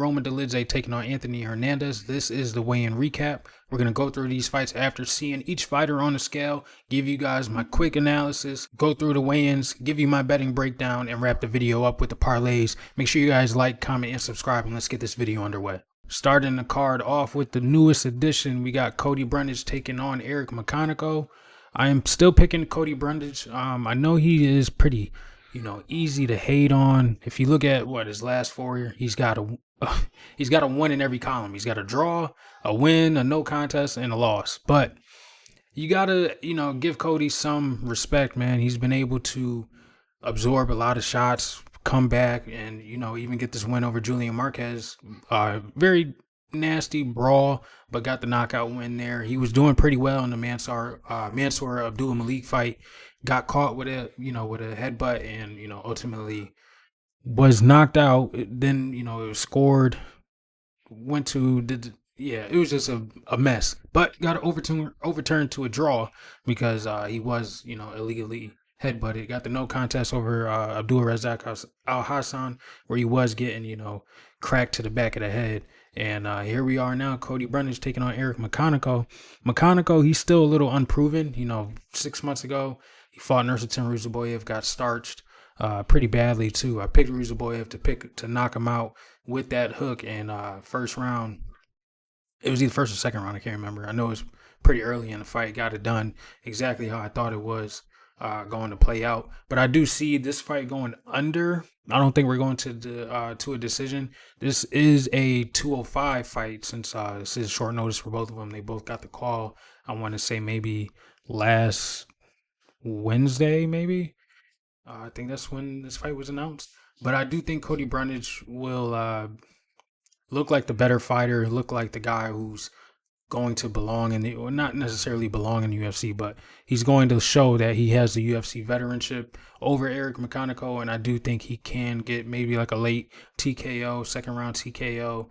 Roman Dolidze taking on Anthony Hernandez. This is the weigh-in recap. We're going to go through these fights after seeing each fighter on the scale, give you guys my quick analysis, go through the weigh-ins, give you my betting breakdown, and wrap the video up with the parlays. Make sure you guys like, comment, and subscribe, and let's get this video underway. Starting the card off with the newest addition, we got Cody Brundage taking on Eric McConico. I am still picking Cody Brundage. I know he is pretty, easy to hate on. If you look at his last 4 years, he's got a win in every column. He's got a draw, a win, a no contest, and a loss. But you gotta, give Cody some respect, man. He's been able to absorb a lot of shots, come back, and even get this win over Julian Marquez. Very nasty brawl, but got the knockout win there. He was doing pretty well in the Mansour Abdul Malik fight. Got caught with a headbutt, and ultimately was knocked out. Then it was scored. It was just a mess, but got overturned to a draw because he was illegally headbutted. Got the no contest over Abdul Razak Al Hassan, where he was getting cracked to the back of the head. And here we are now, Cody Brundage taking on Eric McConico. McConico, he's still a little unproven. 6 months ago, he fought Nursultan Ruziboyev, got starched pretty badly too. I picked Ruziboyev to knock him out with that hook in first round. It was either first or second round, I can't remember. I know it was pretty early in the fight. Got it done exactly how I thought it was going to play out. But I do see this fight going under. I don't think we're going to a decision. This is a 205 fight, since this is short notice for both of them. They both got the call, I want to say maybe last Wednesday, maybe. I think that's when this fight was announced. But I do think Cody Brundage will look like the better fighter, look like the guy who's going to belong not necessarily belong in the UFC, but he's going to show that he has the UFC veteranship over Eric McConico. And I do think he can get maybe like a late TKO, second round TKO,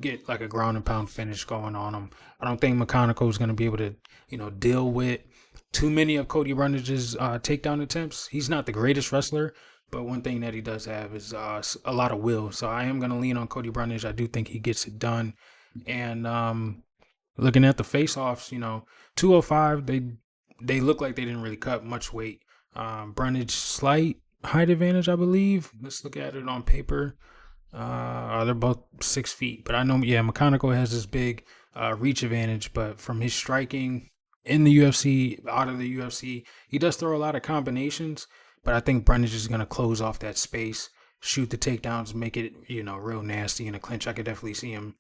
get like a ground and pound finish going on him. I don't think McConico is going to be able to, deal with too many of Cody Brundage's takedown attempts. He's not the greatest wrestler, but one thing that he does have is a lot of will. So I am going to lean on Cody Brundage. I do think he gets it done. And looking at the face-offs, 205, they look like they didn't really cut much weight. Brundage, slight height advantage, I believe. Let's look at it on paper. They're both 6 feet, but I know, McConico has this big reach advantage, but from his striking in the UFC, out of the UFC, he does throw a lot of combinations, but I think Brundage is going to close off that space, shoot the takedowns, make it, real nasty in a clinch. I could definitely see him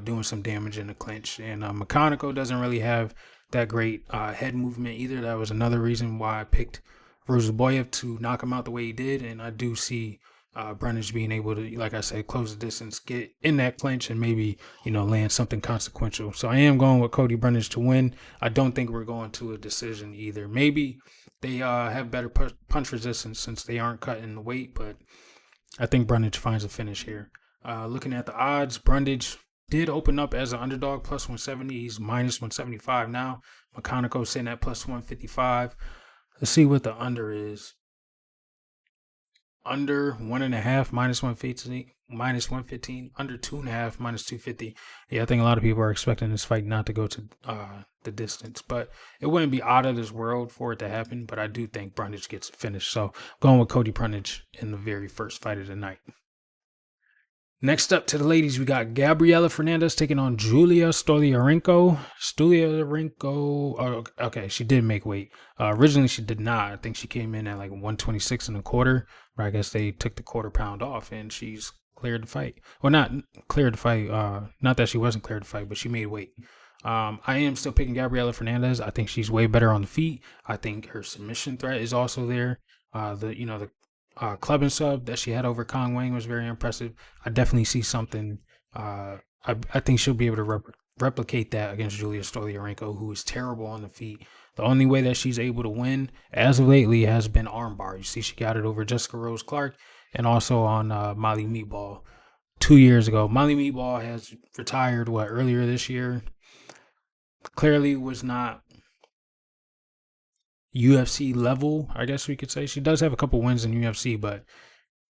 doing some damage in the clinch. And McConico doesn't really have that great head movement either. That was another reason why I picked Ruziboyev to knock him out the way he did. And I do see Brundage being able to, like I said, close the distance, get in that clinch, and maybe, land something consequential. So I am going with Cody Brundage to win. I don't think we're going to a decision either. Maybe they have better punch resistance since they aren't cutting the weight, but I think Brundage finds a finish here. Looking at the odds, Brundage did open up as an underdog, plus 170. He's minus 175 now. McConico sitting at plus 155. Let's see what the under is. Under 1.5, minus 115. Under 2.5, minus 250. Yeah, I think a lot of people are expecting this fight not to go to the distance, but it wouldn't be out of this world for it to happen. But I do think Brundage gets finished. So going with Cody Brundage in the very first fight of the night. Next up to the ladies, we got Gabriela Fernandez taking on Julia Stolieranko. Okay, she did make weight. Originally, she did not. I think she came in at like 126 and a quarter, but I guess they took the quarter pound off, and she's cleared to fight. Well, not cleared to fight. Not that she wasn't cleared to fight, but she made weight. I am still picking Gabriela Fernandez. I think she's way better on the feet. I think her submission threat is also there. The club and sub that she had over Kong Wang was very impressive. I definitely see something. I think she'll be able to replicate that against Julia Stolieranko, who is terrible on the feet. The only way that she's able to win as of lately has been armbar. You see, she got it over Jessica Rose Clark and also on Molly Meatball 2 years ago. Molly Meatball has retired earlier this year. Clearly was not UFC level, I guess we could say. She does have a couple wins in UFC, but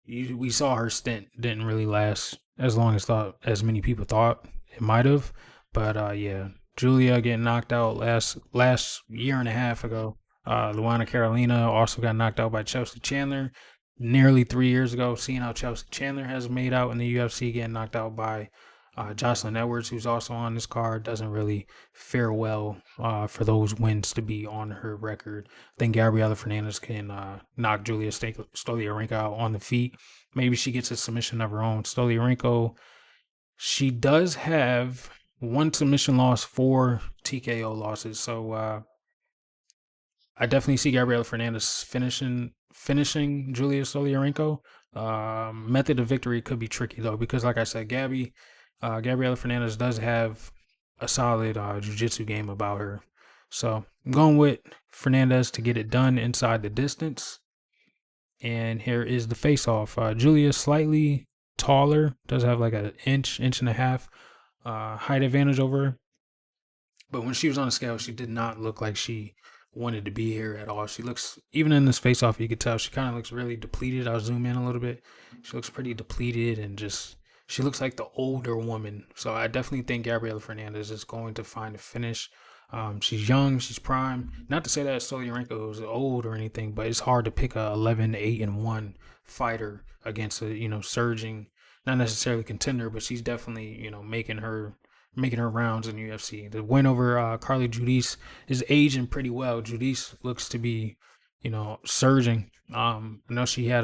we saw her stint didn't really last as long as many people thought it might have. But yeah, Julia getting knocked out last year and a half ago. Luana Carolina also got knocked out by Chelsea Chandler nearly 3 years ago. Seeing how Chelsea Chandler has made out in the UFC, getting knocked out by Jocelyn Edwards, who's also on this card, doesn't really fare well for those wins to be on her record. I think Gabriela Fernandez can knock Julia Stolieranko out on the feet. Maybe she gets a submission of her own. Stolieranko, she does have one submission loss, 4 TKO losses. So I definitely see Gabriela Fernandez finishing Julia Stolieranko. Method of victory could be tricky though, because like I said, Gabriela Fernandez does have a solid jiu-jitsu game about her. So I'm going with Fernandez to get it done inside the distance. And here is the face-off. Julia slightly taller, does have like an inch and a half height advantage over her. But when she was on the scale, she did not look like she wanted to be here at all. She looks, even in this face-off, you could tell she kind of looks really depleted. I'll zoom in a little bit. She looks pretty depleted and just, she looks like the older woman. So I definitely think Gabriela Fernandez is going to find a finish. She's young, she's prime. Not to say that Stolieranko is old or anything, but it's hard to pick a 11-8-1 fighter against a surging, not necessarily contender, but she's definitely making her rounds in UFC. The win over Carly Judice is aging pretty well. Judice looks to be surging. I know she had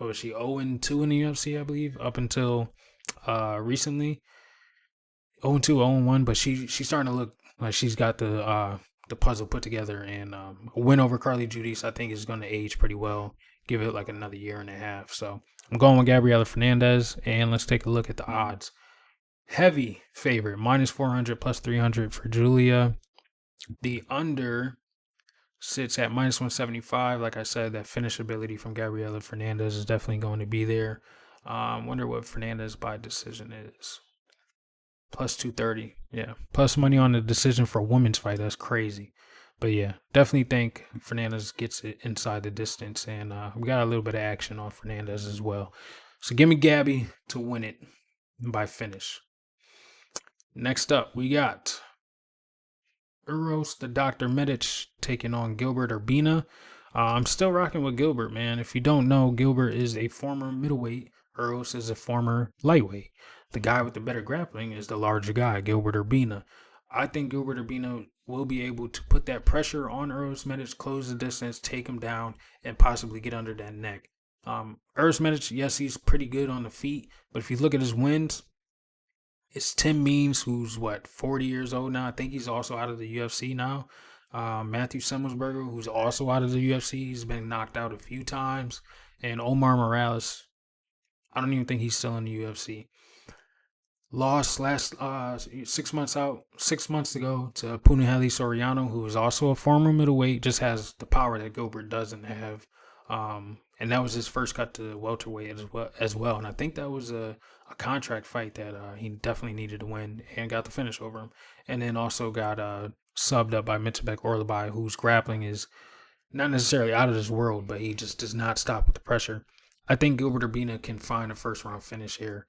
was she 0-2 in the UFC, I believe, up until recently. 0-2, 0-1, but she's starting to look like she's got the puzzle put together, and a win over Carly Judice I think is going to age pretty well. Give it like another year and a half. So I'm going with Gabriela Fernandez, and let's take a look at the odds. Heavy favorite, -400, +300 for Julia. The under sits at -175. Like I said, that finish ability from Gabriela Fernandez is definitely going to be there. Wonder what Fernandez by decision is. +230. Yeah. Plus money on the decision for a women's fight. That's crazy. But yeah, definitely think Fernandez gets it inside the distance. And we got a little bit of action on Fernandez as well. So give me Gabby to win it by finish. Next up, we got Uros the Dr. Medic taking on Gilbert Urbina. I'm still rocking with Gilbert, man. If you don't know, Gilbert is a former middleweight. Uros is a former lightweight. The guy with the better grappling is the larger guy, Gilbert Urbina. I think Gilbert Urbina will be able to put that pressure on Uros Medic, close the distance, take him down, and possibly get under that neck. Uros Medic, yes, he's pretty good on the feet, but if you look at his wins, it's Tim Means, who's 40 years old now. I think he's also out of the UFC now. Matthew Semmelsberger, who's also out of the UFC. He's been knocked out a few times. And Omar Morales, I don't even think he's still in the UFC. Lost last 6 months ago to Punahele Soriano, who is also a former middleweight, just has the power that Gilbert doesn't have. And that was his first cut to welterweight as well. And I think that was a contract fight that he definitely needed to win and got the finish over him. And then also got subbed up by Mitabek Orlabai, whose grappling is not necessarily out of this world, but he just does not stop with the pressure. I think Gilbert Urbina can find a first round finish here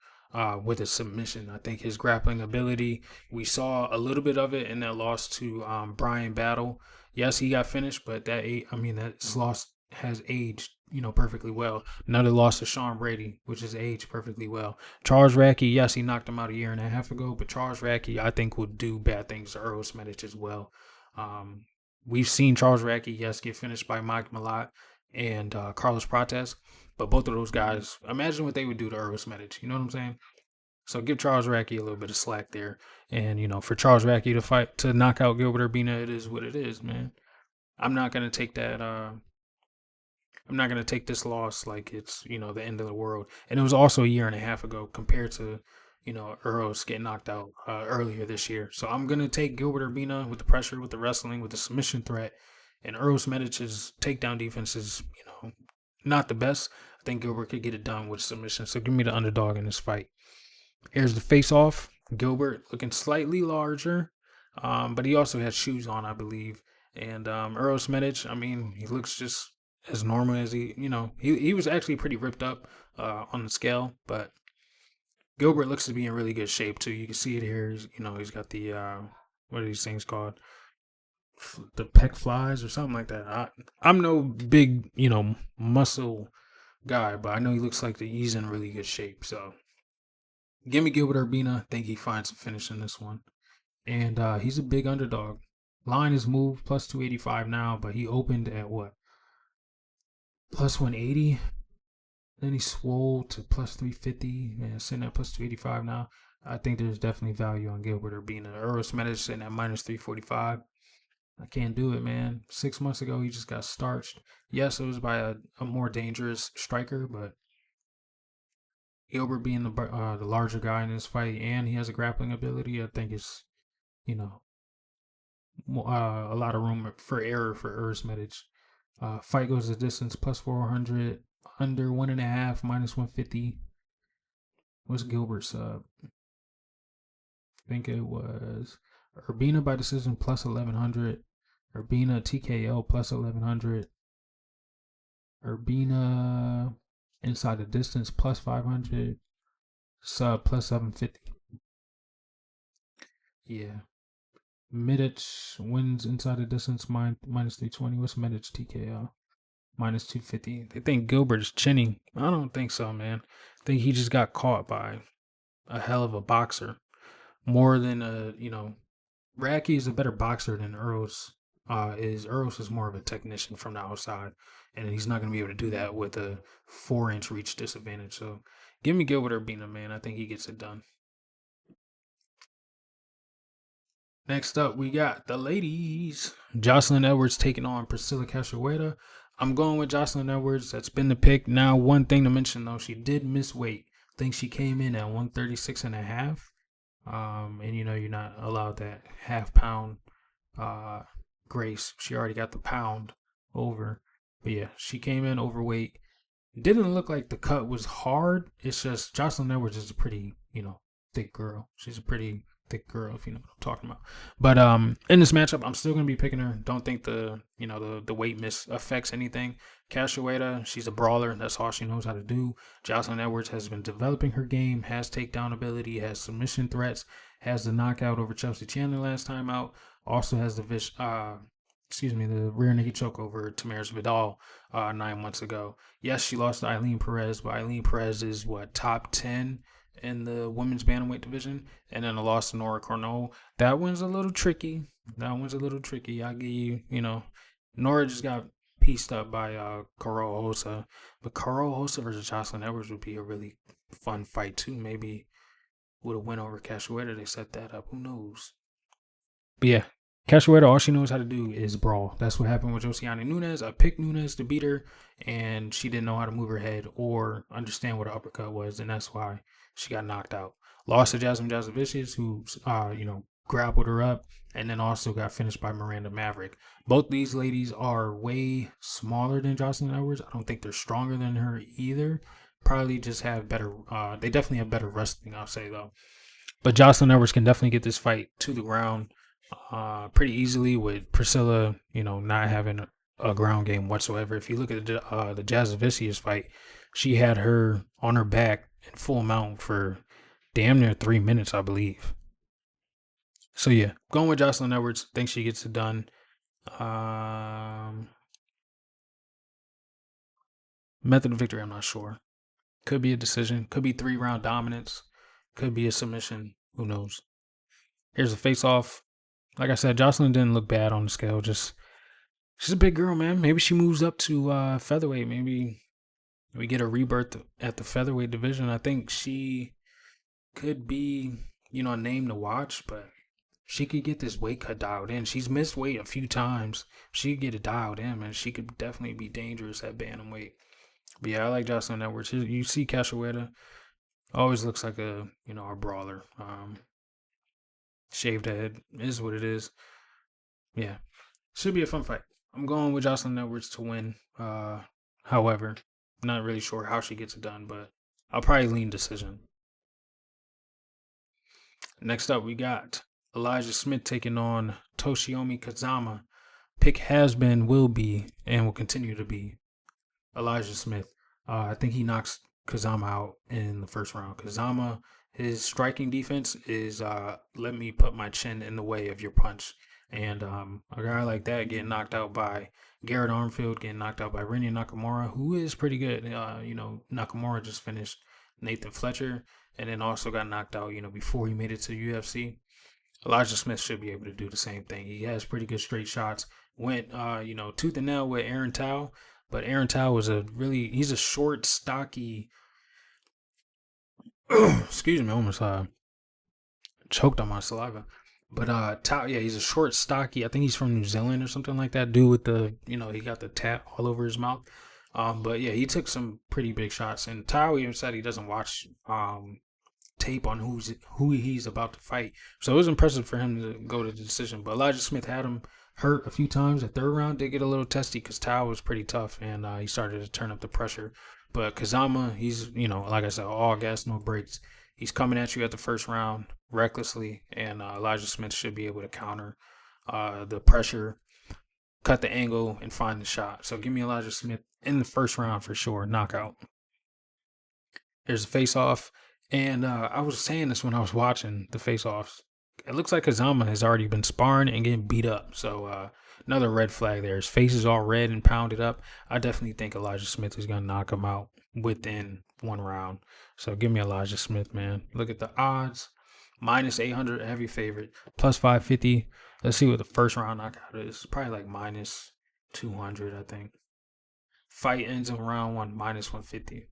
with a submission. I think his grappling ability, we saw a little bit of it in that loss to Brian Battle. Yes, he got finished, but that loss has aged perfectly well. Another loss to Sean Brady, which has aged perfectly well. Charles Radke, yes, he knocked him out a year and a half ago, but Charles Radke, I think, will do bad things to Uros Medic as well. We've seen Charles Radke, yes, get finished by Mike Malott and Carlos Prates, but both of those guys, imagine what they would do to Uros Medic. You know what I'm saying? So give Charles Radke a little bit of slack there. And, for Charles Radke to knock out Gilbert Urbina, it is what it is, man. I'm not going to take that. I'm not going to take this loss like it's, the end of the world. And it was also a year and a half ago compared to, Uros getting knocked out earlier this year. So I'm going to take Gilbert Urbina with the pressure, with the wrestling, with the submission threat. And Uros Medic's takedown defense is, not the best. I think Gilbert could get it done with submission. So give me the underdog in this fight. Here's the face-off. Gilbert looking slightly larger, but he also has shoes on, I believe. And Uros Medic, he looks just as normal as he was actually pretty ripped up on the scale, but Gilbert looks to be in really good shape too. You can see it here. He's got the what are these things called? The pec flies or something like that. I'm no big, muscle guy, but I know he looks like he's in really good shape. So give me Gilbert Urbina. I think he finds a finish in this one. And he's a big underdog. Line is moved plus 285 now, but he opened at what? Plus 180. Then he swole to plus 350. Man, sitting at plus 285 now. I think there's definitely value on Gilbert Urbina. Eros Metis sitting at minus 345. I can't do it, man. 6 months ago, he just got starched. Yes, it was by a more dangerous striker, but Gilbert being the larger guy in this fight, and he has a grappling ability, I think it's, a lot of room for error for Eros Medic. Fight goes the distance plus 400, under 1.5, minus 150. What's Gilbert's? I think it was Urbina by decision plus 1100. Urbina TKO plus 1100. Urbina inside the distance plus 500. Sub plus 750. Yeah. Medic wins inside the distance minus 320. What's Medic TKO? Minus 250. They think Gilbert's chinning. I don't think so, man. I think he just got caught by a hell of a boxer. More than Raki is a better boxer than Eros is. Eros is more of a technician from the outside, and he's not going to be able to do that with a 4-inch reach disadvantage. So give me Gilbert Urbina, man. I think he gets it done. Next up, we got the ladies. Jocelyn Edwards taking on Priscilla Cachoeira. I'm going with Jocelyn Edwards. That's been the pick. Now, one thing to mention, though, she did miss weight. I think she came in at 136.5. And you're not allowed that half-pound grace. She already got the pound over. But yeah, she came in overweight. Didn't look like the cut was hard. It's just Jocelyn Edwards is a pretty, thick girl. She's a pretty thick girl, if you know what I'm talking about. But in this matchup, I'm still gonna be picking her. Don't think the weight miss affects anything. Cachoeira, she's a brawler. That's all she knows how to do. Jocelyn Edwards has been developing her game, has takedown ability, has submission threats, has the knockout over Chelsea Chandler last time out. Also has the rear naked choke over Tamaris Vidal 9 months ago. Yes, she lost to Eileen Perez, but Eileen Perez is top 10 in the women's bantamweight division, and then a loss to Nora Cornell. That one's a little tricky. I'll give you, Nora just got pieced up by Caro Hosa, but Caro Hosa versus Jocelyn Edwards would be a really fun fight too. Maybe would have went over Cachoeira. They set that up. Who knows? But yeah, Cachoeira, all she knows how to do is brawl. That's what happened with Josiane Nunes. I picked Nunes to beat her, and she didn't know how to move her head or understand what an uppercut was, and that's why she got knocked out. Lost to Jasmine Jasovicius, who, grappled her up, and then also got finished by Miranda Maverick. Both these ladies are way smaller than Jocelyn Edwards. I don't think they're stronger than her either. Probably just have better, they definitely have better wrestling, I'll say, though. But Jocelyn Edwards can definitely get this fight to the ground pretty easily, with Priscilla, not having a ground game whatsoever. If you look at the Jasovicius fight, she had her on her back in full mount for damn near 3 minutes, I believe. So yeah, going with Jocelyn Edwards. Think she gets it done. Method of victory, I'm not sure. Could be a decision. Could be 3-round dominance. Could be a submission. Who knows? Here's a face-off. Like I said, Jocelyn didn't look bad on the scale. She's a big girl, man. Maybe she moves up to featherweight. Maybe we get a rebirth at the featherweight division. I think she could be, a name to watch, but she could get this weight cut dialed in. She's missed weight a few times. She could get it dialed in, man. She could definitely be dangerous at bantamweight. But yeah, I like Jocelyn Edwards. You see Cachoeira, always looks like a brawler. Shaved head is what it is. Yeah, should be a fun fight. I'm going with Jocelyn Edwards to win. However, not really sure how she gets it done, but I'll probably lean decision. Next up, we got Elijah Smith taking on Toshiomi Kazama. Pick has been, will be, and will continue to be Elijah Smith. I think he knocks Kazama out in the first round. Kazama His striking defense is let me put my chin in the way of your punch. And a guy like that getting knocked out by Garrett Armfield, getting knocked out by Renya Nakamura, who is pretty good. Nakamura just finished Nathan Fletcher and then also got knocked out, before he made it to UFC. Elijah Smith should be able to do the same thing. He has pretty good straight shots. Went, tooth and nail with Aaron Tao, but Aaron Tao was he's a short, stocky. Excuse me, I almost choked on my saliva. But Tao, yeah, he's a short, stocky. I think he's from New Zealand or something like that. Dude with he got the tat all over his mouth. But yeah, he took some pretty big shots. And Tao even said he doesn't watch tape on who he's about to fight. So it was impressive for him to go to the decision. But Elijah Smith had him hurt a few times. The third round did get a little testy because Tao was pretty tough and he started to turn up the pressure. But KAZAMA, he's, like I said, all gas, no brakes. He's coming at you at the first round recklessly, and Elijah Smith should be able to counter the pressure, cut the angle, and find the shot. So give me Elijah Smith in the first round for sure, knockout. There's a face-off, and I was saying this when I was watching the face-offs. It looks like KAZAMA has already been sparring and getting beat up. So another red flag there. His face is all red and pounded up. I definitely think Elijah Smith is going to knock him out within one round. So give me Elijah Smith, man. Look at the odds. Minus 800, heavy favorite. Plus 550. Let's see what the first round knockout is. Probably like minus 200, I think. Fight ends in round one, minus 150.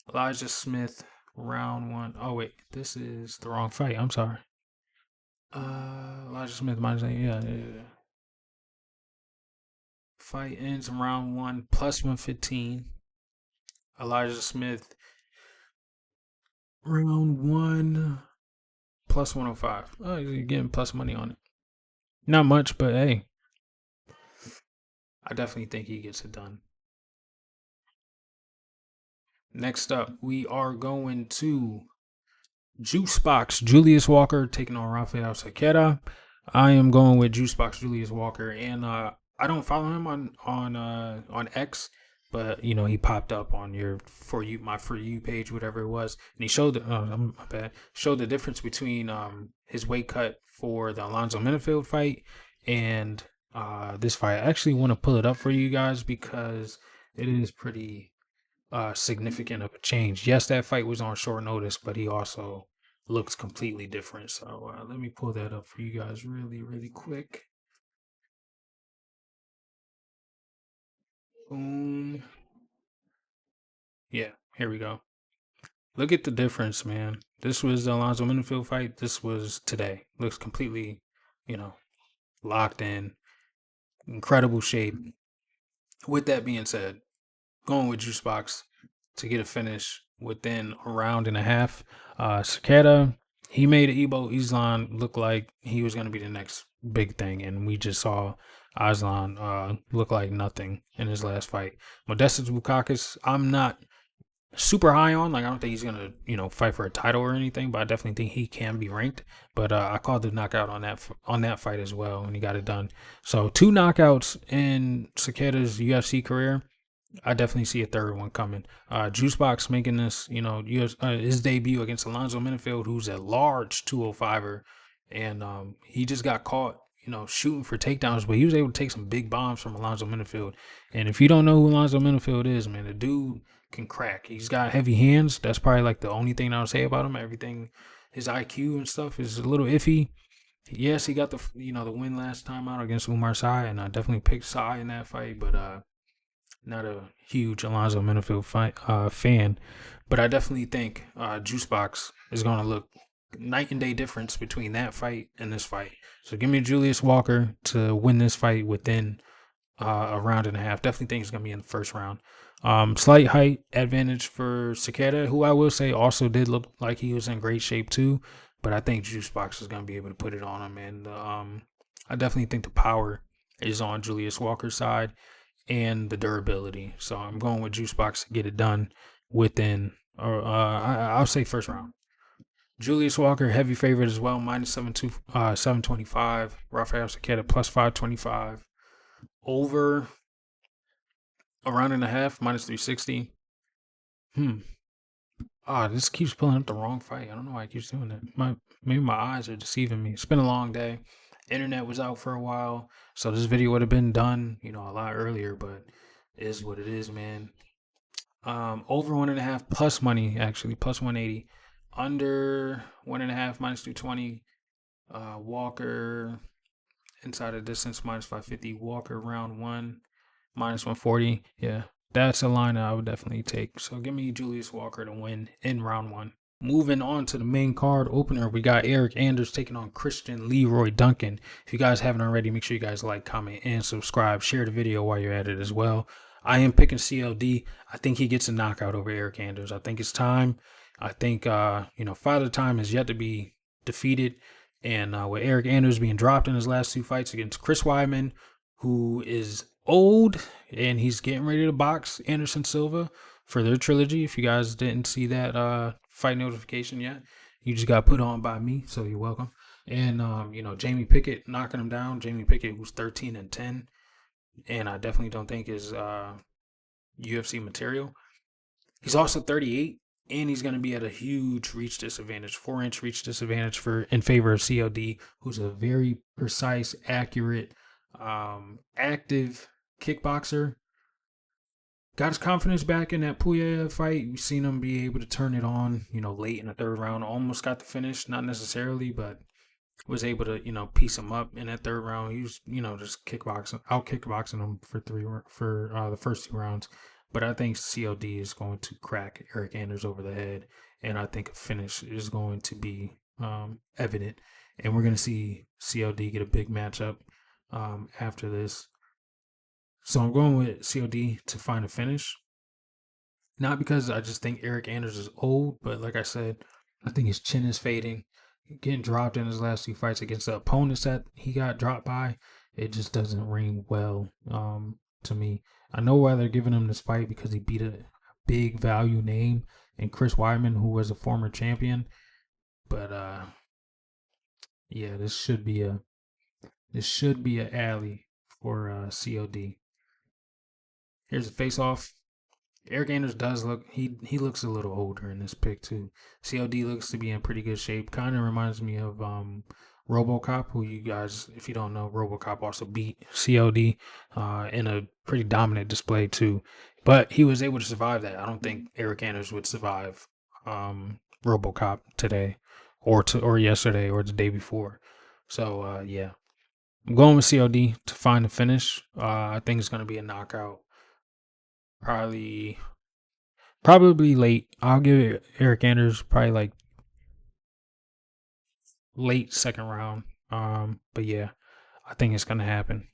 Elijah Smith, round one. Oh, wait. This is the wrong fight. I'm sorry. Elijah Smith, minus 8. Yeah. Fight ends in round one, plus 115. Elijah Smith, round one, plus 105. Oh, you're getting plus money on it. Not much, but hey, I definitely think he gets it done. Next up, we are going to Juicebox Julius Walker taking on Rafael Cerqueira. I am going with Juicebox Julius Walker, and I don't follow him on X, but he popped up on my For You page, whatever it was, and he showed showed the difference between his weight cut for the Alonzo Menifield fight and this fight. I actually want to pull it up for you guys because it is pretty significant of a change. Yes, that fight was on short notice, but he also looks completely different. So let me pull that up for you guys really, really quick. Boom. Yeah, here we go. Look at the difference, man. This was the Alonzo Menifield fight. This was today. Looks completely, locked in. Incredible shape. With that being said, going with Juicebox to get a finish within a round and a half. Cerqueira, he made Ibo Islam look like he was going to be the next big thing, and we just saw Islam look like nothing in his last fight. Modestas Bukakas, I'm not super high on. Like, I don't think he's gonna fight for a title or anything, but I definitely think he can be ranked. But I called the knockout on that fight as well, and he got it done. So 2 knockouts in Cerqueira's UFC career. I definitely see a third one coming. Juicebox making this, his debut against Alonzo Menifield, who's a large 205er, and he just got caught, shooting for takedowns, but he was able to take some big bombs from Alonzo Menifield. And if you don't know who Alonzo Menifield is, man, the dude can crack. He's got heavy hands. That's probably like the only thing I would say about him. Everything, his IQ and stuff is a little iffy. Yes, he got the win last time out against Umar Sy, and I definitely picked Sy in that fight, but not a huge Alonzo Menifield fan, but I definitely think Juicebox is going to look night and day difference between that fight and this fight. So give me Julius Walker to win this fight within a round and a half. Definitely think it's going to be in the first round. Slight height advantage for Cerqueira, who I will say also did look like he was in great shape too, but I think Juicebox is going to be able to put it on him, and I definitely think the power is on Julius Walker's side and the durability. So I'm going with Juicebox to get it done within, or I'll say first round. Julius Walker, heavy favorite as well, minus 725. Rafael Cerqueira, plus 525. Over a round and a half, minus 360. Ah, this keeps pulling up the wrong fight. I don't know why it keeps doing that. Maybe my eyes are deceiving me. It's been a long day. Internet was out for a while, so this video would have been done, a lot earlier. But it is what it is, man. Over 1.5 plus money actually plus 180. Under 1.5 minus 220. Walker inside of distance minus 550. Walker round one minus 140. Yeah, that's a line that I would definitely take. So give me Julius Walker to win in round one. Moving on to the main card opener, we got Eryk taking on Christian Leroy Duncan. If you guys haven't already, make sure you guys like, comment, and subscribe. Share the video while you're at it as well. I am picking CLD. I think he gets a knockout over Eryk. I think it's time. I think, Father Time is yet to be defeated. And with Eryk being dropped in his last two fights against Chris Weidman, who is old, and he's getting ready to box Anderson Silva for their trilogy. If you guys didn't see that fight notification yet, you just got put on by me, so you're welcome. And Jamie Pickett knocking him down. Jamie Pickett, who's 13-10, and I definitely don't think is UFC material. He's also 38, and he's going to be at a huge reach disadvantage, 4-inch reach disadvantage in favor of CLD, who's a very precise, accurate, active kickboxer. Got his confidence back in that Puya fight. We've seen him be able to turn it on, late in the third round. Almost got the finish, not necessarily, but was able to, piece him up in that third round. He was, just out kickboxing him for the first two rounds. But I think CLD is going to crack Eryk over the head, and I think a finish is going to be evident. And we're going to see CLD get a big matchup after this. So I'm going with CLD to find a finish. Not because I just think Eryk is old, but like I said, I think his chin is fading. Getting dropped in his last two fights against the opponents that he got dropped by, it just doesn't ring well to me. I know why they're giving him this fight, because he beat a big value name in Chris Weidman, who was a former champion. But yeah, this should be a alley for CLD. Here's a face-off. Eryk does look, he looks a little older in this pick too. CLD looks to be in pretty good shape. Kind of reminds me of RoboCop, who, you guys, if you don't know, RoboCop also beat CLD in a pretty dominant display too. But he was able to survive that. I don't think Eryk would survive RoboCop today or yesterday or the day before. So yeah, I'm going with CLD to find the finish. I think it's going to be a knockout. Probably late. I'll give Eryk probably like late second round. But yeah, I think it's gonna happen.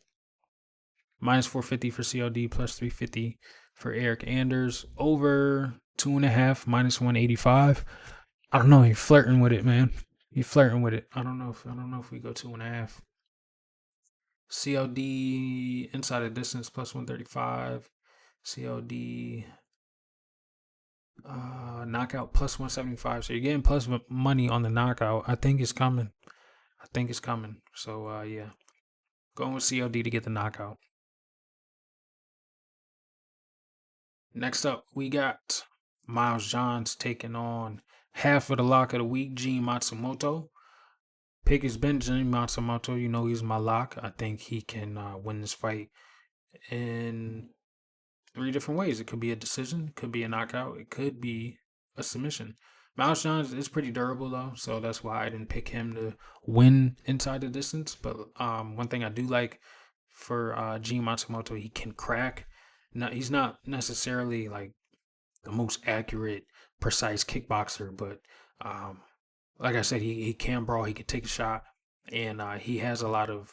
Minus 450 for CLD, plus 350 for Eryk. Over 2.5, minus 185. I don't know. You're flirting with it, man. You're flirting with it. I don't know if we go 2.5. CLD inside of distance plus 135. CLD knockout plus 175. So you're getting plus money on the knockout. I think it's coming. So yeah, going with CLD to get the knockout. Next up, we got Miles Johns taking on half of the lock of the week, Gene Matsumoto. Pick has been Gene Matsumoto. He's my lock. I think he can win this fight in 3 different ways. It could be a decision, it could be a knockout, it could be a submission. Miles Johns is pretty durable though, so that's why I didn't pick him to win inside the distance. But one thing I do like for Gene Matsumoto, he can crack. Now, he's not necessarily like the most accurate, precise kickboxer, but like I said, he can brawl, he can take a shot, and he has a lot of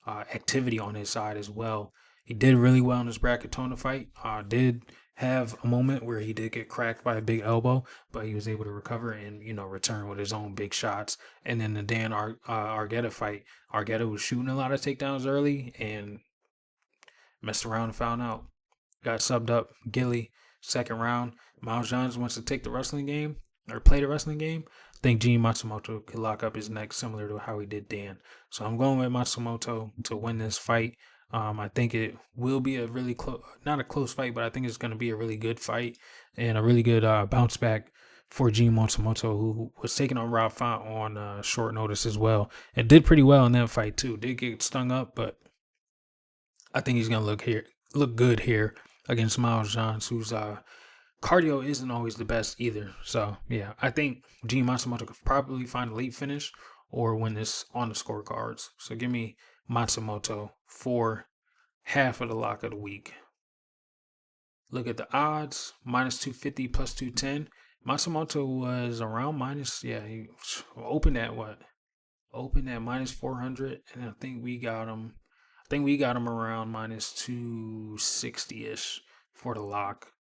activity on his side as well. He did really well in his Bracketona fight. Did have a moment where he did get cracked by a big elbow, but he was able to recover and, return with his own big shots. And then the Dan Argueta fight, Argueta was shooting a lot of takedowns early and messed around and found out. Got subbed up, Gilly, second round. Miles Johns wants to take the wrestling game or play the wrestling game. I think Gene Matsumoto could lock up his neck similar to how he did Dan. So I'm going with Matsumoto to win this fight. I think it will be a really not a close fight, but I think it's going to be a really good fight and a really good bounce back for Gene Matsumoto, who was taking on Rob Font on short notice as well, and did pretty well in that fight too. Did get stung up, but I think he's gonna look good here against Miles Johns, whose cardio isn't always the best either. So yeah, I think Gene Matsumoto could probably find a late finish or win this on the scorecards. So give me Matsumoto for half of the lock of the week. Look at the odds: minus 250, plus 210. Matsumoto was around minus. Yeah, he opened at what? Opened at minus 400, and I think we got him. I think we got him around minus 260 ish for the lock.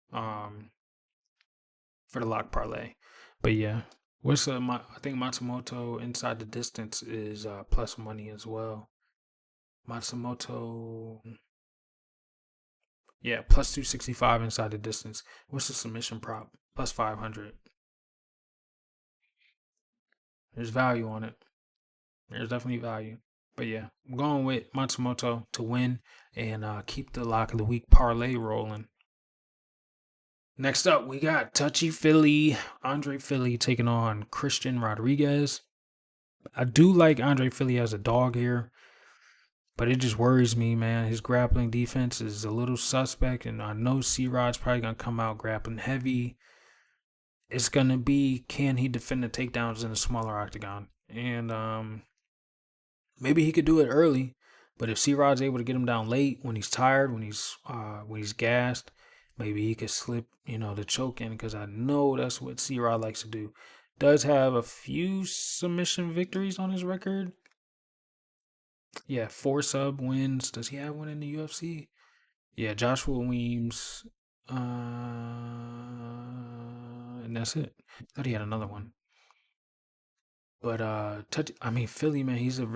For the lock parlay. But yeah, what's I think Matsumoto inside the distance is plus money as well. Matsumoto, yeah, plus 265 inside the distance. What's the submission prop? Plus 500. There's value on it. There's definitely value. But yeah, I'm going with Matsumoto to win and keep the lock of the week parlay rolling. Next up, we got Touchy Philly, Andre Philly taking on Christian Rodriguez. I do like Andre Philly as a dog here, but it just worries me, man. His grappling defense is a little suspect, and I know C-Rod's probably going to come out grappling heavy. It's going to be, can he defend the takedowns in a smaller octagon? And maybe he could do it early, but if C-Rod's able to get him down late when he's tired, when he's gassed, maybe he could slip, the choke in, because I know that's what C-Rod likes to do. Does have a few submission victories on his record. Yeah, 4 sub wins. Does he have one in the UFC? Yeah, Joshua Weems. And that's it. I thought he had another one. But Philly, man, he's a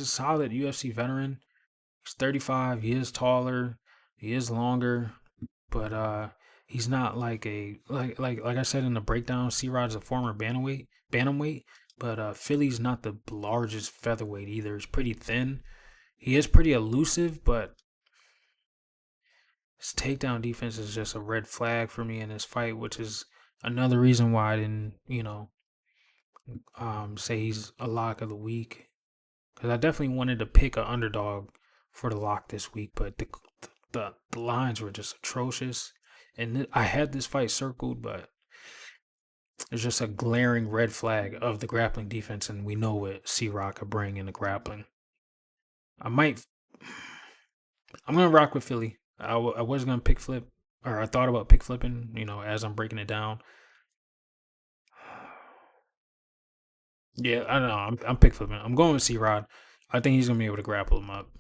solid UFC veteran. He's 35. He is taller. He is longer. But he's not like I said in the breakdown, C-Rod's a former bantamweight, but Philly's not the largest featherweight either. He's pretty thin. He is pretty elusive, but his takedown defense is just a red flag for me in this fight, which is another reason why I didn't, say he's a lock of the week. Because I definitely wanted to pick an underdog for the lock this week, but the lines were just atrocious. And I had this fight circled, but there's just a glaring red flag of the grappling defense, and we know what C-Rock could bring in the grappling. I'm going to rock with Philly. I was going to pick flip, or I thought about pick flipping, as I'm breaking it down. Yeah, I know. I'm pick flipping. I'm going with C-Rod. I think he's going to be able to grapple him up.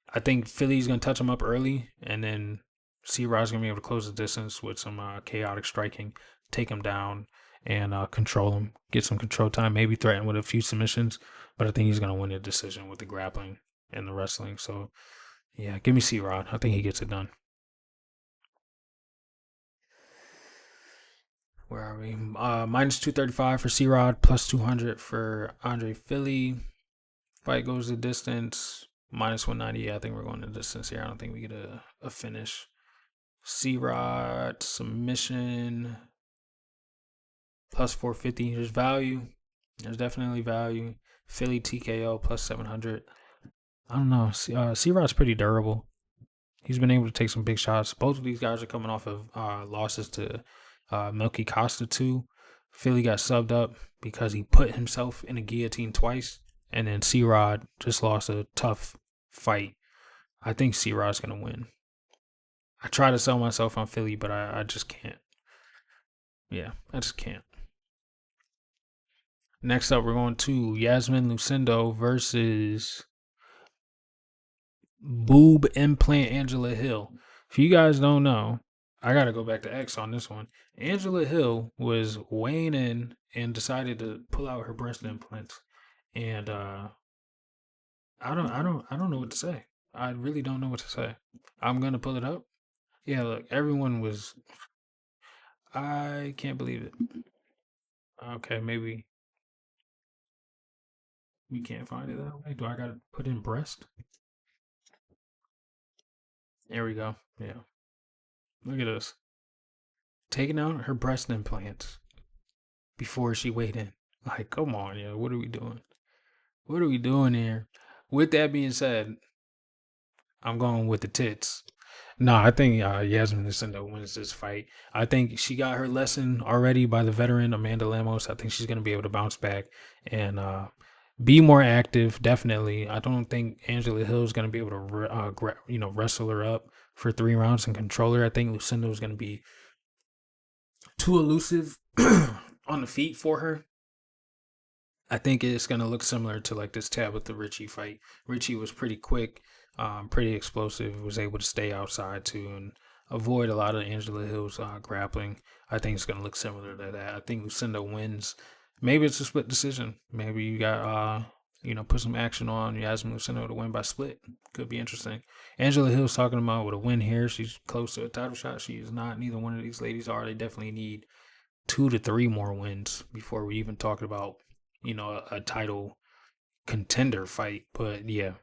I think Philly's going to touch him up early, and then C-Rod's going to be able to close the distance with some chaotic striking, take him down, and control him, get some control time, maybe threaten with a few submissions. But I think he's going to win the decision with the grappling and the wrestling. So, yeah, give me C-Rod. I think he gets it done. Where are we? Minus 235 for C-Rod, plus 200 for Andre Philly. Fight goes the distance. Minus 190. Yeah, I think we're going the distance here. I don't think we get a finish. C-Rod submission plus 450. There's value. There's definitely value. Philly TKO plus 700. I don't know. C-Rod's pretty durable. He's been able to take some big shots. Both of these guys are coming off of losses to MEKHI'S too. Philly got subbed up because he put himself in a guillotine twice. And then C-Rod just lost a tough fight. I think C-Rod's going to win. I try to sell myself on Philly, but I just can't. Yeah, I just can't. Next up, we're going to Yasmin Lucindo versus Boob Implant Angela Hill. If you guys don't know, I got to go back to X on this one. Angela Hill was weighing in and decided to pull out her breast implants. And I don't know what to say. I really don't know what to say. I'm gonna pull it up. Yeah, look, everyone was. I can't believe it. Okay, maybe we can't find it that way. Do I gotta put in breast? There we go. Yeah. Look at this. taking out her breast implants before she weighed in. Like, come on, yo, what are we doing? What are we doing here? With that being said, I'm going with the tits. No, I think Yasmin Lucindo wins this fight. I think she got her lesson already by the veteran Amanda Lemos. I think she's going to be able to bounce back and be more active. Definitely. I don't think Angela Hill is going to be able to, wrestle her up for 3 rounds and control her. I think Lucindo is going to be too elusive on the feet for her. I think it's going to look similar to like this Tabitha Ritchie fight. Ritchie was pretty quick, pretty explosive, was able to stay outside too and avoid a lot of Angela Hill's grappling. I think it's going to look similar to that. I think Lucinda wins. Maybe it's a split decision. Maybe you got, put some action on Yasmin Lucindo to win by split. Could be interesting. Angela Hill's talking about with a win here. She's close to a title shot. She is not. Neither one of these ladies are. They definitely need 2 to 3 more wins before we even talk about a title contender fight. But yeah,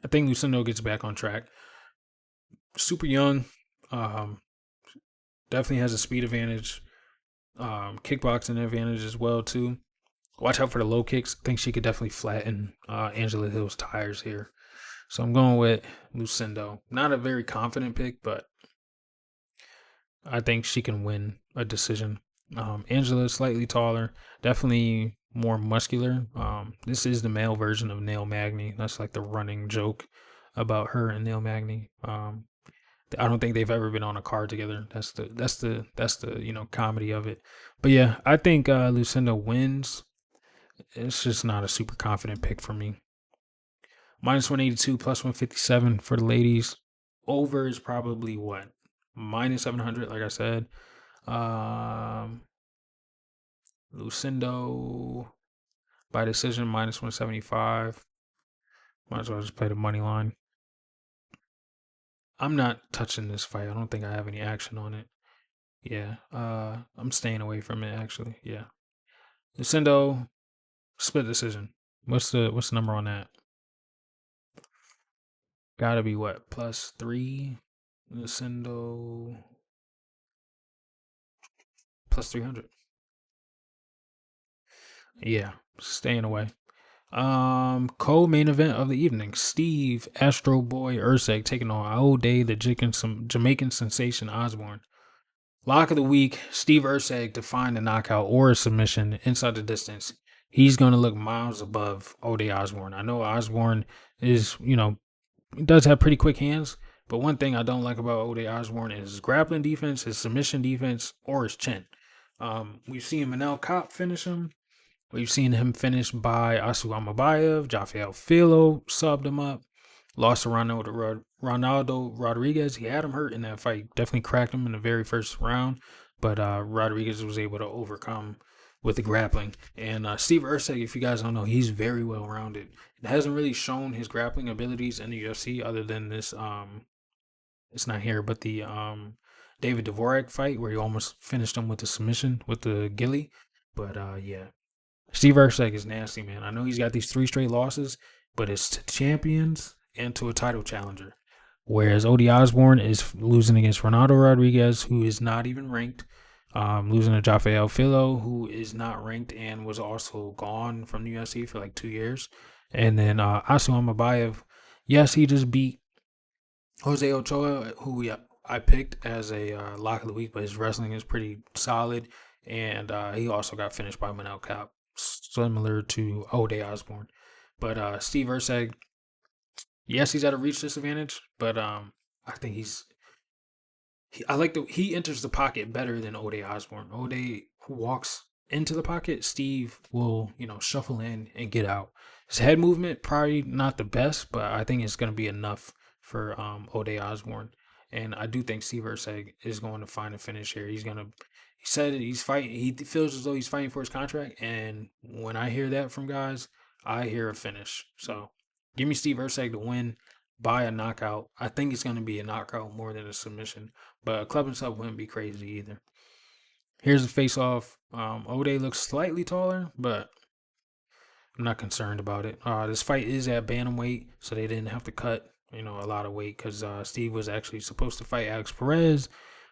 I think Lucindo gets back on track. Super young, definitely has a speed advantage, kickboxing advantage as well too. Watch out for the low kicks. I think she could definitely flatten Angela Hill's tires here. So I'm going with Lucindo. Not a very confident pick, but I think she can win a decision. Angela is slightly taller, definitely more muscular. This is the male version of Neil Magny. That's like the running joke about her and Neil Magny. I don't think they've ever been on a card together. That's the comedy of it. But yeah, I think Lucinda wins. It's just not a super confident pick for me. Minus 182, plus 157 for the ladies. Over is probably what? Minus 700, like I said. Lucindo by decision minus 175. Might as well just play the money line. I'm not touching this fight. I don't think I have any action on it. Yeah. I'm staying away from it actually. Yeah. Lucindo split decision. What's the number on that? Gotta be what? +3. Lucindo plus 300. Yeah, staying away. Co-main event of the evening: Steve Astro Boy ERCEG taking on all day the Jamaican sensation Osbourne. Lock of the week: Steve ERCEG to find a knockout or a submission inside the distance. He's gonna look miles above Ode Osbourne. I know Osbourne is, does have pretty quick hands, but one thing I don't like about Ode Osbourne is his grappling defense, his submission defense, or his chin. We've seen Manel Kopp finish him. We've seen him finish by Asu Amabayev. Jafael Filo subbed him up. Lost to Ronaldo Rodriguez. He had him hurt in that fight. Definitely cracked him in the very first round. But Rodriguez was able to overcome with the grappling. And Steve ERCEG, if you guys don't know, he's very well rounded. It hasn't really shown his grappling abilities in the UFC other than this. It's not here, but the David Dvorak fight where he almost finished him with the submission with the ghillie. But yeah. Steve ERCEG is nasty, man. I know he's got these 3 straight losses, but it's to champions and to a title challenger. Whereas Ode Osbourne is losing against Ronaldo Rodriguez, who is not even ranked. Losing to Jafael Filo, who is not ranked and was also gone from the UFC for like 2 years. And then Asu Amabayev, yes, he just beat Jose Ochoa, who I picked as a lock of the week, but his wrestling is pretty solid. And he also got finished by Manel Kopp, similar to Ode Osbourne. But Steve ERCEG, yes, he's at a reach disadvantage, but I think he enters the pocket better than Ode Osbourne. Ode walks into the pocket, Steve will, shuffle in and get out. His head movement probably not the best, but I think it's going to be enough for Ode Osbourne. And I do think Steve ERCEG is going to find a finish here. He said he's fighting. He feels as though he's fighting for his contract. And when I hear that from guys, I hear a finish. So give me Steve ERCEG to win by a knockout. I think it's going to be a knockout more than a submission. But a club himself wouldn't be crazy either. Here's the face-off. Ode looks slightly taller, but I'm not concerned about it. This fight is at bantamweight, so they didn't have to cut, a lot of weight because Steve was actually supposed to fight Alex Perez.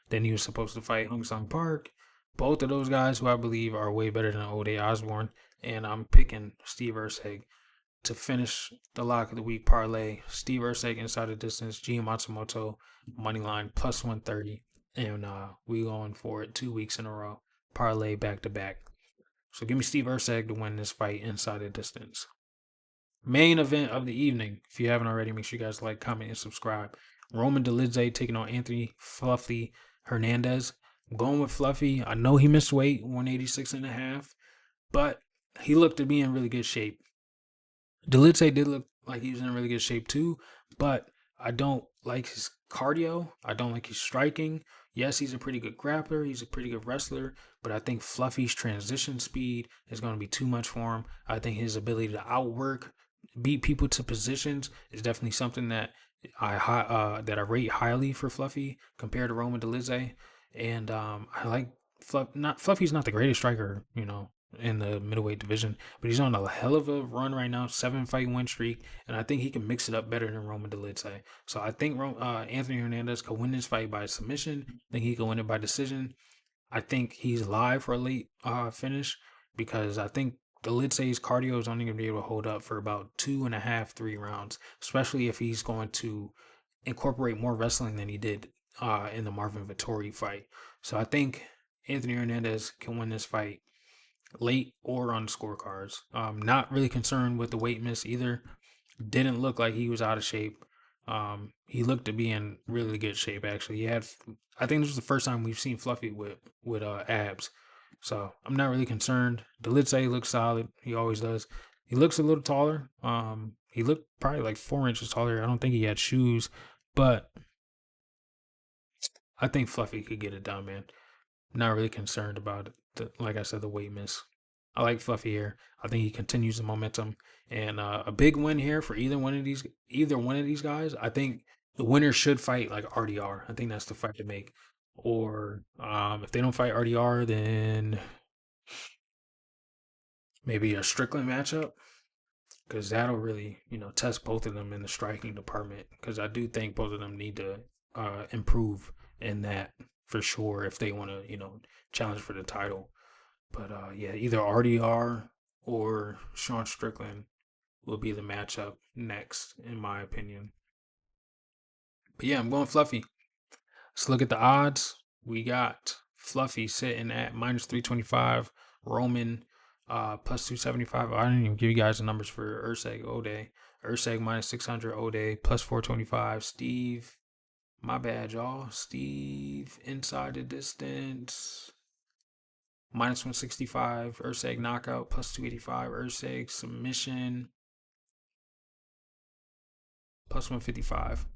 Then he was supposed to fight Hong Sung Park. Both of those guys, who I believe are way better than Ode Osbourne, and I'm picking Steve ERCEG to finish the lock of the week parlay. Steve ERCEG inside the distance, G Matsumoto money line plus 130, and we going for it 2 weeks in a row, parlay back to back. So give me Steve ERCEG to win this fight inside the distance. Main event of the evening. If you haven't already, make sure you guys like, comment, and subscribe. Roman Dolidze taking on Anthony Fluffy Hernandez. I'm going with Fluffy. I know he missed weight, 186.5, but he looked to be in really good shape. Dolidze did look like he was in really good shape too, but I don't like his cardio. I don't like his striking. Yes, he's a pretty good grappler. He's a pretty good wrestler, but I think Fluffy's transition speed is going to be too much for him. I think his ability to outwork, beat people to positions is definitely something that I rate highly for Fluffy compared to Roman Dolidze. And I like Fluffy's not the greatest striker, in the middleweight division, but he's on a hell of a run right now, 7-fight win streak, and I think he can mix it up better than Roman Dolidze. So I think Anthony Hernandez could win this fight by submission. I think he can win it by decision. I think he's live for a late finish because I think Dolidze's cardio is only going to be able to hold up for about 2.5, 3 rounds, especially if he's going to incorporate more wrestling than he did in the Marvin Vettori fight. So I think Anthony Hernandez can win this fight late or on the scorecards. Not really concerned with the weight miss either. Didn't look like he was out of shape. He looked to be in really good shape actually. I think this was the first time we've seen Fluffy with abs. So I'm not really concerned. Dolidze looks solid. He always does. He looks a little taller. He looked probably like 4 inches taller. I don't think he had shoes, but I think Fluffy could get it done, man. Not really concerned about it. Like I said, the weight miss. I like Fluffy here. I think he continues the momentum, and a big win here for either one of these guys. I think the winner should fight like RDR. I think that's the fight to make. Or if they don't fight RDR, then maybe a Strickland matchup, because that'll really test both of them in the striking department. Because I do think both of them need to improve in that for sure if they want to challenge for the title. But yeah, either RDR or Sean Strickland will be the matchup next, in my opinion. But yeah, I'm going Fluffy. Let's look at the odds. We got Fluffy sitting at -325, Roman plus 275. I didn't even give you guys the numbers for ERCEG Ode. ERCEG -600, Ode plus 425. Steve, my bad, y'all. Steve inside the distance -165. ERCEG knockout plus 285. ERCEG submission plus 155.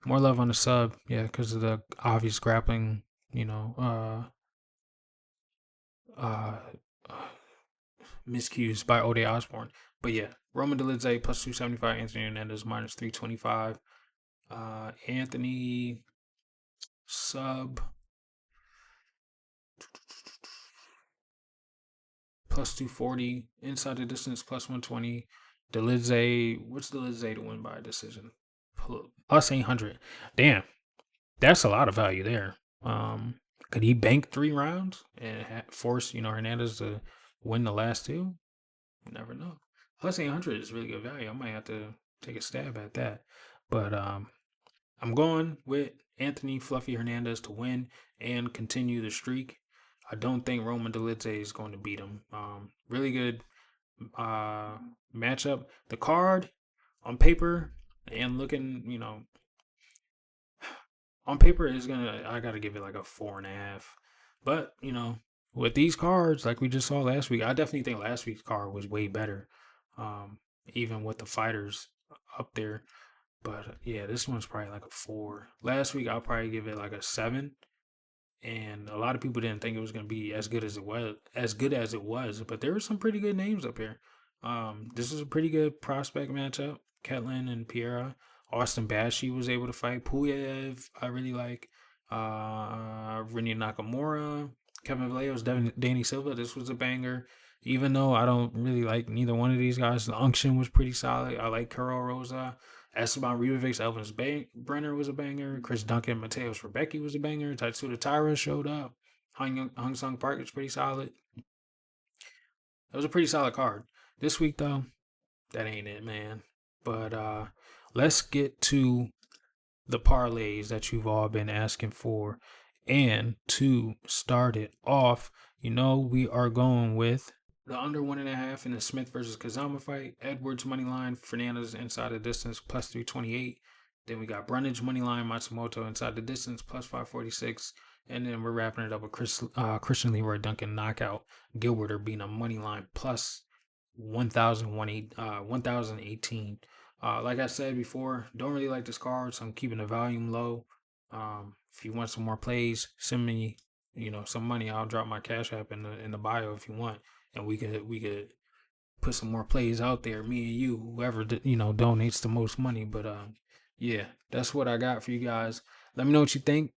More love on the sub, yeah, because of the obvious grappling, miscues by Ode Osbourne. But yeah, Roman Dolidze plus 275, Anthony Hernandez -325. Anthony sub plus 240, inside the distance plus 120. Dolidze, what's Dolidze to win by decision? Plus 800. Damn, that's a lot of value there. Could he bank 3 rounds and force Hernandez to win the last 2? You never know. Plus 800 is really good value. I might have to take a stab at that. But I'm going with Anthony Fluffy Hernandez to win and continue the streak. I don't think Roman Dolidze is going to beat him. Really good matchup. The card on paper and looking, on paper is I gotta give it like a 4.5. But with these cards, like we just saw last week, I definitely think last week's card was way better. Even with the fighters up there. But yeah, this one's probably like a 4. Last week I'll probably give it like a 7. And a lot of people didn't think it was going to be as good as it was, but there were some pretty good names up here. This is a pretty good prospect matchup. Ketlin and Piera. Austin Bashi was able to fight. Puyev, I really like. Rinya Nakamura. Kevin Vallejos, Danny Silva. This was a banger. Even though I don't really like neither one of these guys, the unction was pretty solid. I like Kuro Rosa. Esteban Rivas, Brenner was a banger. Chris Duncan, Mateos for Becky was a banger. Tatsuda Taira showed up. Hung Sung Park was pretty solid. It was a pretty solid card. This week though, that ain't it, man. But let's get to the parlays that you've all been asking for. And to start it off, we are going with the under 1.5 in the Smith versus Kazama fight. Edwards money line, Fernandez inside the distance plus 328. Then we got Brundage money line, Matsumoto inside the distance plus 546. And then we're wrapping it up with Christian Leroy Duncan knockout. Gilbert Urbina money line plus 1,018. Like I said before, don't really like this card, so I'm keeping the volume low. If you want some more plays, send me, some money. I'll drop my Cash App in the bio if you want, and we could put some more plays out there. Me and you, whoever donates the most money. But yeah, that's what I got for you guys. Let me know what you think.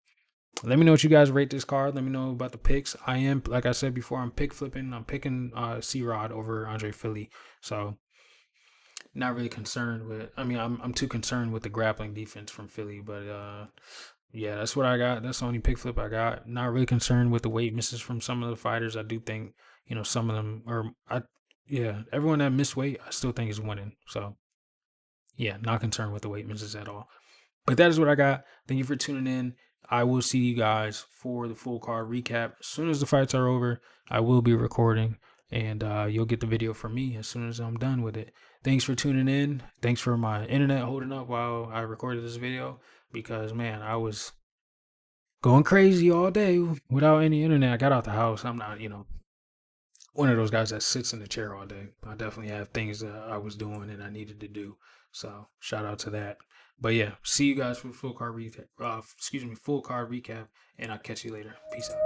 Let me know what you guys rate this card. Let me know about the picks. I am, like I said before, I'm pick flipping. I'm picking C-Rod over Andre Fili. So not really concerned with. I mean, I'm too concerned with the grappling defense from Fili. But yeah, that's what I got. That's the only pick flip I got. Not really concerned with the weight misses from some of the fighters. I do think some of them everyone that missed weight, I still think is winning. So yeah, not concerned with the weight misses at all. But that is what I got. Thank you for tuning in. I will see you guys for the full card recap. As soon as the fights are over, I will be recording, and you'll get the video from me as soon as I'm done with it. Thanks for tuning in. Thanks for my internet holding up while I recorded this video, because, man, I was going crazy all day without any internet. I got out the house. I'm not, one of those guys that sits in the chair all day. I definitely have things that I was doing and I needed to do. So shout out to that. But yeah, see you guys for the full card recap. Full card recap, and I'll catch you later. Peace out.